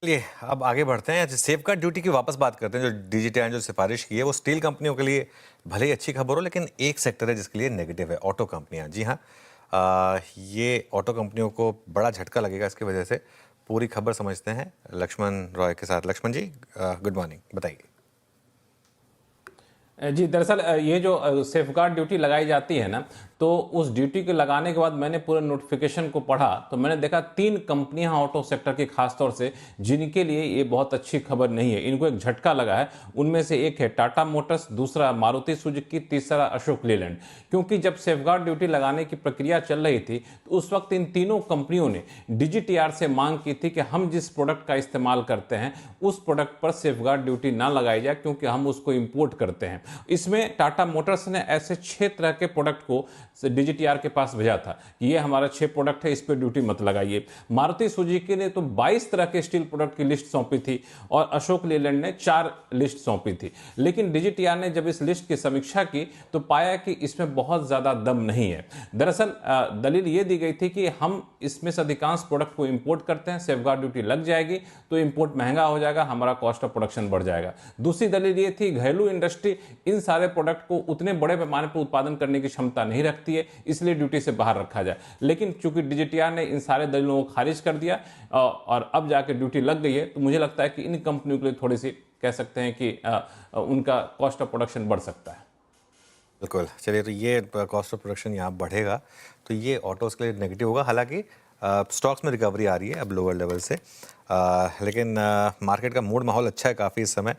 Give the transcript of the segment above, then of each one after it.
चलिए अब आगे बढ़ते हैं। सेफगार्ड ड्यूटी की वापस बात करते हैं। जो डीजीटीआई ने जो सिफारिश की है वो स्टील कंपनियों के लिए भले ही अच्छी खबर हो, लेकिन एक सेक्टर है जिसके लिए नेगेटिव है, ऑटो कंपनियां। जी हाँ, ये ऑटो कंपनियों को बड़ा झटका लगेगा इसकी वजह से। पूरी खबर समझते हैं लक्ष्मण रॉय के साथ। लक्ष्मण जी, गुड मॉर्निंग, बताइए। जी दरअसल ये जो सेफगार्ड ड्यूटी लगाई जाती है ना, तो उस ड्यूटी के लगाने के बाद मैंने पूरे नोटिफिकेशन को पढ़ा तो मैंने देखा 3 कंपनियां ऑटो सेक्टर की खासतौर से जिनके लिए ये बहुत अच्छी खबर नहीं है, इनको एक झटका लगा है। उनमें से एक है टाटा मोटर्स, दूसरा मारुति सुजुकी, तीसरा अशोक लेलैंड। क्योंकि जब सेफगार्ड ड्यूटी लगाने की प्रक्रिया चल रही थी तो उस वक्त इन तीनों कंपनियों ने डीजीटीआर से मांग की थी कि हम जिस प्रोडक्ट का इस्तेमाल करते हैं उस प्रोडक्ट पर सेफगार्ड ड्यूटी ना लगाई जाए, क्योंकि हम उसको इंपोर्ट करते हैं। इसमें टाटा मोटर्स ने ऐसे 6 तरह के प्रोडक्ट को डीजीटीआर के पास भेजा था कि ये हमारा 6 प्रोडक्ट है, इस पर ड्यूटी मत लगाइए। मारुति सुजुकी ने तो 22 तरह के स्टील प्रोडक्ट की लिस्ट सौंपी थी और अशोक लेलैंड ने 4 लिस्ट सौंपी थी। लेकिन डीजीटीआर ने जब इस लिस्ट की समीक्षा की तो पाया कि इसमें बहुत ज्यादा दम नहीं है। दरअसल दलील ये दी गई थी कि हम इसमें से अधिकांश प्रोडक्ट को इंपोर्ट करते हैं, सेफगार्ड ड्यूटी लग जाएगी तो इंपोर्ट महंगा हो जाएगा, हमारा कॉस्ट ऑफ प्रोडक्शन बढ़ जाएगा। दूसरी दलील ये थी घरेलू इंडस्ट्री इन सारे प्रोडक्ट को उतने बड़े पैमाने पर उत्पादन करने की क्षमता नहीं रखती है, इसलिए ड्यूटी से बाहर रखा जाए। लेकिन चूंकि डीजीटीआर ने इन सारे दलीलों को खारिज कर दिया और अब जाके ड्यूटी लग गई है, तो मुझे लगता है कि इन कंपनियों के लिए थोड़ी सी कह सकते हैं कि उनका कॉस्ट ऑफ प्रोडक्शन बढ़ सकता है। बिल्कुल, चलिए, तो ये कॉस्ट ऑफ प्रोडक्शन यहाँ बढ़ेगा तो ये ऑटोज़ के लिए नेगेटिव होगा। हालांकि स्टॉक्स में रिकवरी आ रही है अब लोअर लेवल से, लेकिन मार्केट का मूड माहौल अच्छा है काफ़ी इस समय।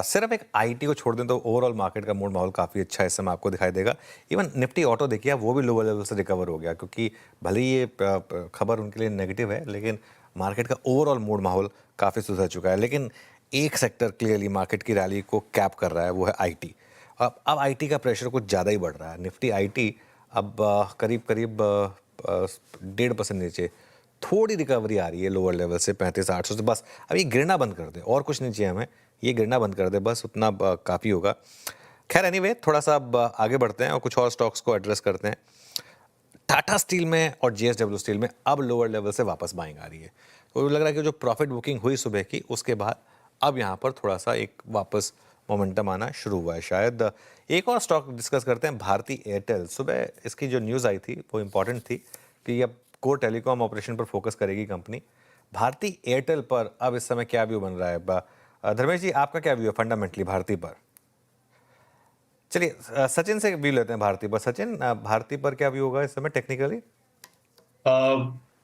सिर्फ एक आईटी को छोड़ दें तो ओवरऑल मार्केट का मूड माहौल काफ़ी अच्छा है इस समय, आपको दिखाई देगा। इवन निफ्टी ऑटो देखिए, वो भी लोअर लेवल से रिकवर हो गया, क्योंकि भले ही ये खबर उनके लिए नेगेटिव है, लेकिन मार्केट का ओवरऑल मूड माहौल काफ़ी सुधर चुका है। लेकिन एक सेक्टर क्लियरली मार्केट की रैली को कैप कर रहा है, वो है आईटी। अब आईटी का प्रेशर कुछ ज़्यादा ही बढ़ रहा है। निफ्टी आईटी अब करीब करीब 1.5% नीचे, थोड़ी रिकवरी आ रही है लोअर लेवल से 35,800 से। बस अब ये गिरना बंद कर दे, और कुछ नहीं चाहिए हमें, ये गिरना बंद कर दे बस, उतना काफ़ी होगा। खैर एनीवे, थोड़ा सा अब आगे बढ़ते हैं और कुछ और स्टॉक्स को एड्रेस करते हैं। टाटा स्टील में और जेएसडब्ल्यू स्टील में अब लोअर लेवल से वापस बाइंग आ रही है। तो लग रहा है कि जो प्रॉफिट बुकिंग हुई सुबह की, उसके बाद अब यहाँ पर थोड़ा सा एक वापस मोमेंटम आना शुरू हुआ है शायद। एक और स्टॉक डिस्कस करते हैं, भारती एयरटेल। सुबह इसकी जो न्यूज़ आई थी वो इंपॉर्टेंट थी कि अब कोर टेलीकॉम ऑपरेशन पर फोकस करेगी कंपनी। भारती एयरटेल पर अब इस समय क्या व्यू बन रहा है? धर्मेश जी, आपका क्या व्यू है फंडामेंटली भारती पर? चलिए सचिन से व्यू लेते हैं भारती पर। सचिन, भारती पर क्या व्यू होगा इस समय टेक्निकली?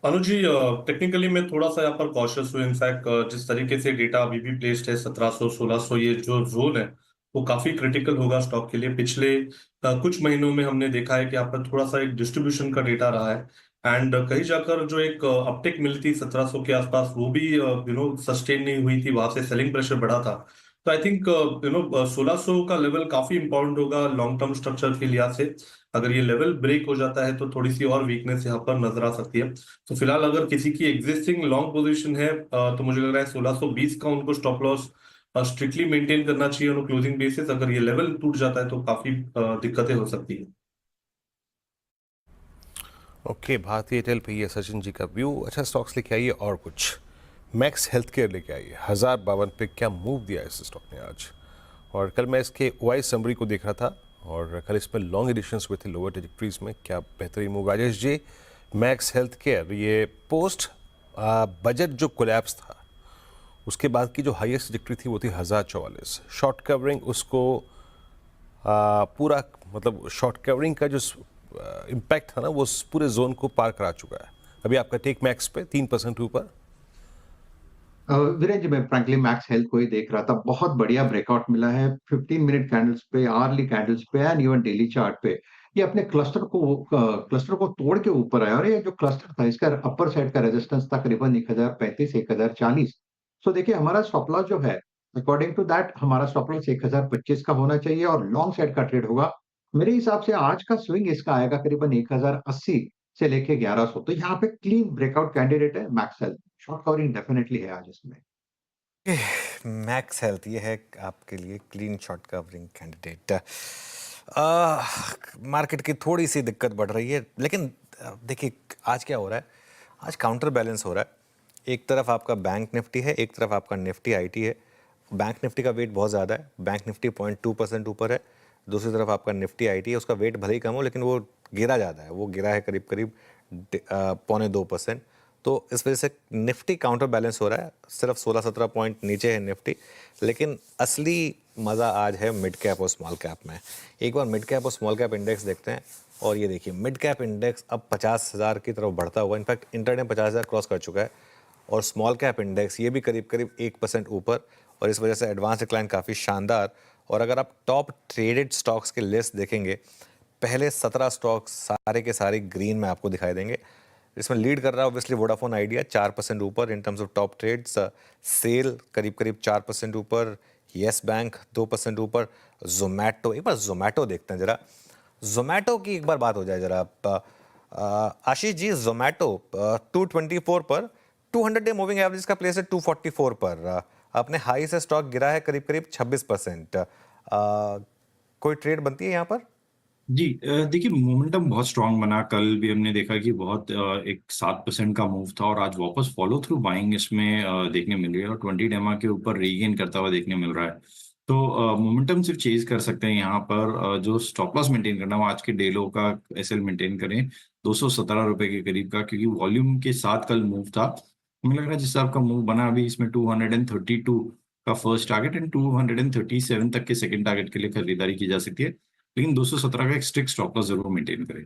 अनुज जी, टेक्निकली मैं थोड़ा सा यहाँ पर कॉशियस हूँ। इनफैक्ट जिस तरीके से डेटा अभी भी प्लेस्ड है 1700-1600, ये जो जोन है वो काफी क्रिटिकल होगा स्टॉक के लिए। पिछले कुछ महीनों में हमने देखा है कि यहाँ पर थोड़ा सा एक डिस्ट्रीब्यूशन का डेटा रहा है, एंड कहीं जाकर जो एक अपटिक मिली थी 1700 के आसपास, वो भी सस्टेन नहीं हुई थी, वहां से सेलिंग प्रेशर बढ़ा था। तो आई थिंक 1600 का लेवल काफी इंपॉर्टेंट होगा लॉन्ग टर्म स्ट्रक्चर के लिहाज से। अगर ये लेवल ब्रेक हो जाता है तो थोड़ी सी और वीकनेस यहाँ पर नजर आ सकती है। तो फिलहाल अगर किसी की एग्जिस्टिंग लॉन्ग पोजीशन है तो मुझे लग रहा है 1620 का उनको स्टॉप लॉस स्ट्रिक्टली मेंटेन करना चाहिए ऑन क्लोजिंग बेसिस। अगर ये लेवल टूट जाता है तो काफी दिक्कतें हो सकती है। ओके, भारतीय एयरटेल पे ये सचिन जी का व्यू। अच्छा, स्टॉक्स लेके आइए और कुछ। मैक्स हेल्थ केयर लेके आइए, 1052 पे क्या मूव दिया इस स्टॉक ने आज। और कल मैं इसके ओआई समरी को देख रहा था और कल इसमें लॉन्ग एडिशंस हुए थे लोअर ट्रेजेक्टरीज में, क्या बेहतरीन move. Rajesh ji, max health care ये पोस्ट बजट जो कोलैप्स था उसके बाद की जो हाईएस्ट ट्रेजेक्टरी थी वो थी 1044। शॉर्ट कवरिंग उसको पूरा, मतलब शॉर्ट कवरिंग का जो इम्पैक्ट था ना वो पूरे जोन को पार करा चुका है। अभी आपका टेक मैक्स पे 3% ऊपर। वीरेंद्र जी, मैं फ्रैंकली मैक्स हेल्थ को ही देख रहा था। बहुत बढ़िया ब्रेकआउट मिला है 15 मिनट कैंडल्स पे, आवर्ली कैंडल्स पे एंड इवन डेली चार्ट पे। ये अपने क्लस्टर को तोड़ के ऊपर आया, और ये जो क्लस्टर था इसका अपर साइड का रेजिस्टेंस था करीबन 1035 1040। सो देखिए, हमारा स्टॉप लॉस जो है, अकॉर्डिंग टू दैट हमारा स्टॉप लॉस 1025 का होना चाहिए और लॉन्ग साइड का ट्रेड होगा। मेरे हिसाब से आज का स्विंग इसका आएगा करीबन 1080 से लेके 1100। तो यहाँ पे क्लीन ब्रेकआउट कैंडिडेट है max health. Short covering definitely है आज इसमें। मैक्स हेल्थ ये है आपके लिए clean short covering candidate. Market की थोड़ी सी दिक्कत बढ़ रही है, लेकिन देखिए आज क्या हो रहा है, आज काउंटर बैलेंस हो रहा है। एक तरफ आपका बैंक निफ्टी है, एक तरफ आपका निफ्टी आईटी है। बैंक निफ्टी का वेट बहुत ज़्यादा है, बैंक निफ्टी 0.2% ऊपर है। दूसरी तरफ आपका निफ्टी आईटी है, उसका वेट भले ही कम हो लेकिन वो गिरा ज़्यादा है, वो गिरा है करीब करीब 0.25%। तो इस वजह से निफ्टी काउंटर बैलेंस हो रहा है, सिर्फ 16-17 पॉइंट नीचे है निफ्टी। लेकिन असली मज़ा आज है मिड कैप और स्मॉल कैप में। एक बार मिड कैप और स्मॉल कैप इंडेक्स देखते हैं, और ये देखिए मिड कैप इंडेक्स अब 50,000 की तरफ बढ़ता हुआ, इनफैक्ट इंटरडे 50,000 क्रॉस कर चुका है, और स्मॉल कैप इंडेक्स ये भी करीब करीब 1% ऊपर, और इस वजह से एडवांस डिक्लाइन काफ़ी शानदार। और अगर आप टॉप ट्रेडेड स्टॉक्स की लिस्ट देखेंगे, पहले 17 स्टॉक्स सारे के सारे ग्रीन में आपको दिखाई देंगे। इसमें लीड कर रहा है ऑब्वियसली वोडाफोन आइडिया 4% ऊपर in terms of top trades, sell करीब करीब 4% ऊपर, येस बैंक 2% ऊपर, जोमैटो, एक बार जोमैटो देखते हैं जरा, जोमैटो की एक बार बात हो जाए जरा। आशीष जी, जोमैटो 224 पर, 200 डे मूविंग एवरेज का प्लेस है 244 पर, अपने हाई से स्टॉक गिरा है करीब करीब 26%। कोई ट्रेड बनती है यहाँ पर? जी देखिए मोमेंटम बहुत स्ट्रांग बना। कल भी हमने देखा कि बहुत एक 7% का मूव था और आज वापस फॉलो थ्रू बाइंग इसमें देखने मिल रही है और 20 डेमा के ऊपर रीगेन करता हुआ देखने मिल रहा है। तो मोमेंटम सिर्फ चेज कर सकते हैं यहाँ पर। जो स्टॉप लॉस मेंटेन करना, वो आज के डे लो का एसएल मेंटेन करें 217 रुपए के करीब का, क्योंकि वॉल्यूम के साथ कल मूव था। हमें लग रहा है जिस हिसाब का मूव बना अभी इसमें 232 का फर्स्ट टारगेट एंड 237 तक के सेकंड टारगेट के लिए खरीदारी की जा सकती है, लेकिन 217 का एक स्ट्रिक्ट स्टॉप लॉस जरूर मेंटेन करें।